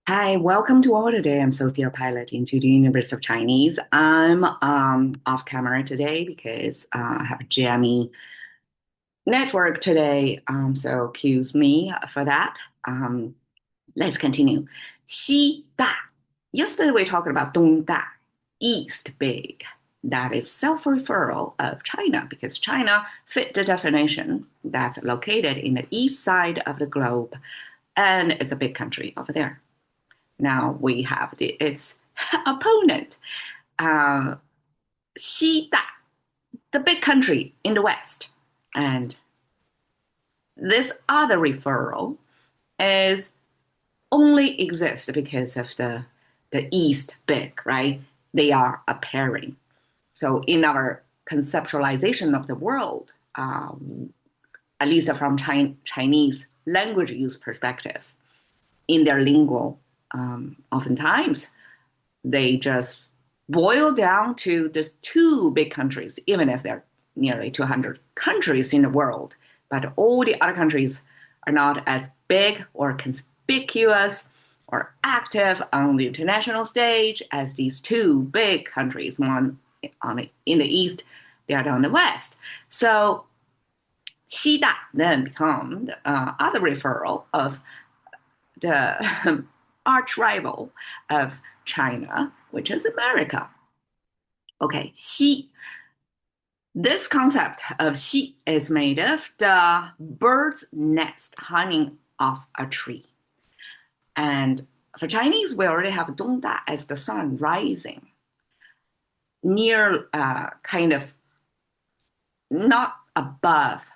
Hi, welcome to all today. I'm Sophia piloting to the University of Chinese. I'm off camera today because I have a jammy network today. So excuse me for that. Um, let's continue. 西大. Yesterday we talked about 东大, East big. That is self-referral of China because China fit the definition that's located in the east side of the globe and it's a big country over there. Now we have its opponent, uh, 西大, the big country in the west. And this other referral is only exists because of the east big, right? They are a pairing. So in our conceptualization of the world, at least from Chinese language use perspective, in their lingual, oftentimes they just boil down to these two big countries, even if there are nearly 200 countries in the world. But all the other countries are not as big or conspicuous or active on the international stage as these two big countries, one in the east, the other on the west. So 西大 then become the other referral of the arch rival of China, which is America. Okay, 西. This concept of 西 is made of the bird's nest hanging off a tree. And for Chinese, we already have 东大 as the sun rising near kind of not above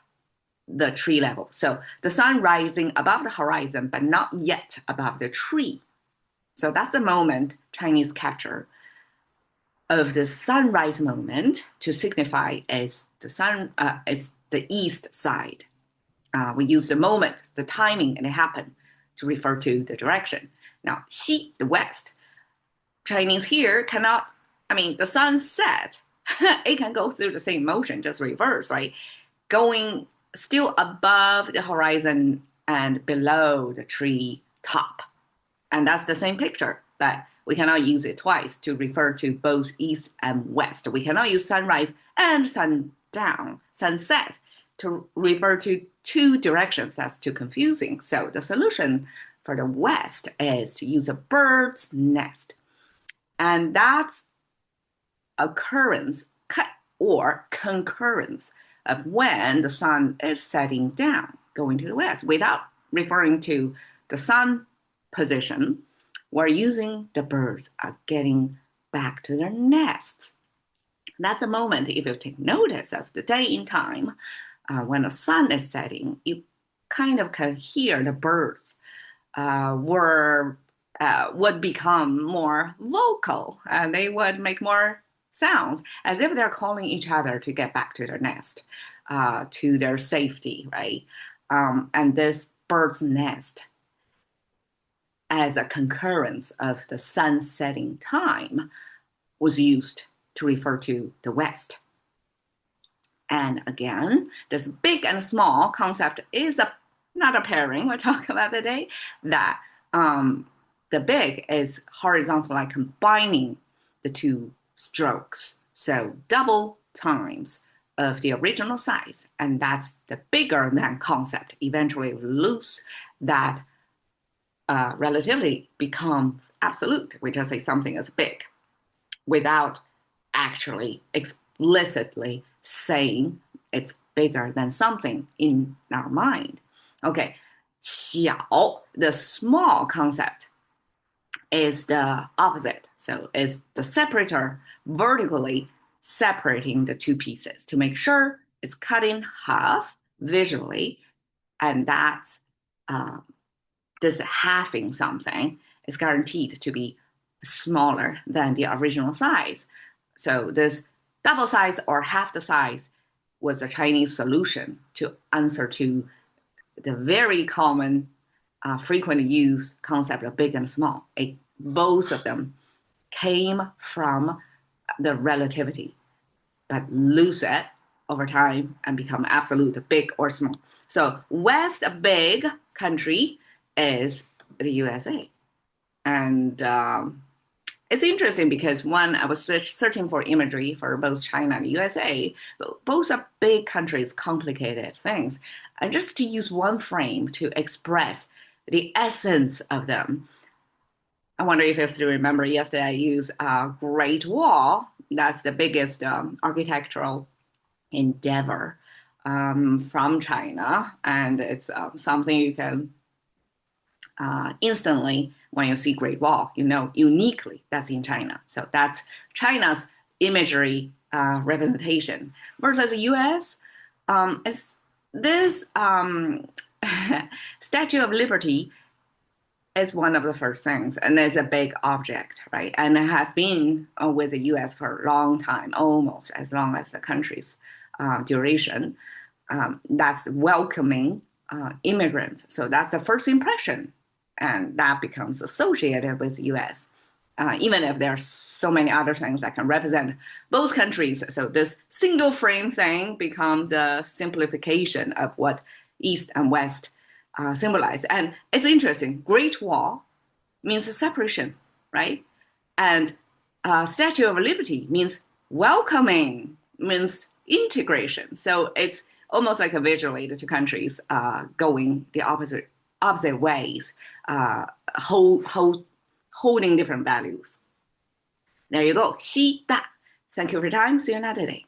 the tree level. So the sun rising above the horizon, but not yet above the tree. So that's the moment Chinese capture of the sunrise moment to signify as the sun as the east side. We use the moment, the timing, and it happened to refer to the direction. Now, 西, the west. Chinese here cannot, the sun set, it can go through the same motion, just reverse, right? Going still above the horizon and below the tree top. And that's the same picture that we cannot use it twice to refer to both east and west. We cannot use sunrise and sundown, sunset to refer to two directions. That's too confusing. So the solution for the west is to use a bird's nest. And that's occurrence or concurrence of when the sun is setting down, going to the west, without referring to the sun position. We're using the birds are getting back to their nests. That's the moment, if you take notice of the day in time, when the sun is setting, you kind of can hear the birds would become more vocal and they would make more sounds as if they're calling each other to get back to their nest, to their safety, right? And this bird's nest as a concurrence of the sun setting time was used to refer to the West. And again, this big and small concept is not a pairing we're talking about today, that the big is horizontal, like combining the two strokes. So double times of the original size. And that's the bigger than concept. Eventually lose that relatively become absolute. We just say something is big without actually explicitly saying it's bigger than something in our mind. Okay, 小, the small concept, is the opposite. So it's the separator vertically separating the two pieces to make sure it's cut in half visually, and that's this halving something is guaranteed to be smaller than the original size. So this double size or half the size was a Chinese solution to answer to the very common, frequently used concept of big and small. Both of them came from the relativity, but lose it over time and become absolute, big or small. So West, a big country, is the USA. And it's interesting because one, I was searching for imagery for both China and USA, but both are big countries, complicated things. And just to use one frame to express the essence of them. I wonder if you still remember yesterday I used Great Wall. That's the biggest architectural endeavor from China. And it's something you can instantly, when you see Great Wall, you know uniquely that's in China. So that's China's imagery representation versus the U.S. Is this Statue of Liberty is one of the first things, and it's a big object, right? And it has been with the U.S. for a long time, almost as long as the country's duration. That's welcoming immigrants. So that's the first impression, and that becomes associated with the U.S. Even if there are so many other things that can represent both countries. So this single frame thing becomes the simplification of what East and West symbolize. And it's interesting. Great Wall means separation, right? And Statue of Liberty means welcoming, means integration. So it's almost like a visual aid to countries going the opposite ways, holding different values. There you go. 西大. Thank you for your time. See you another day.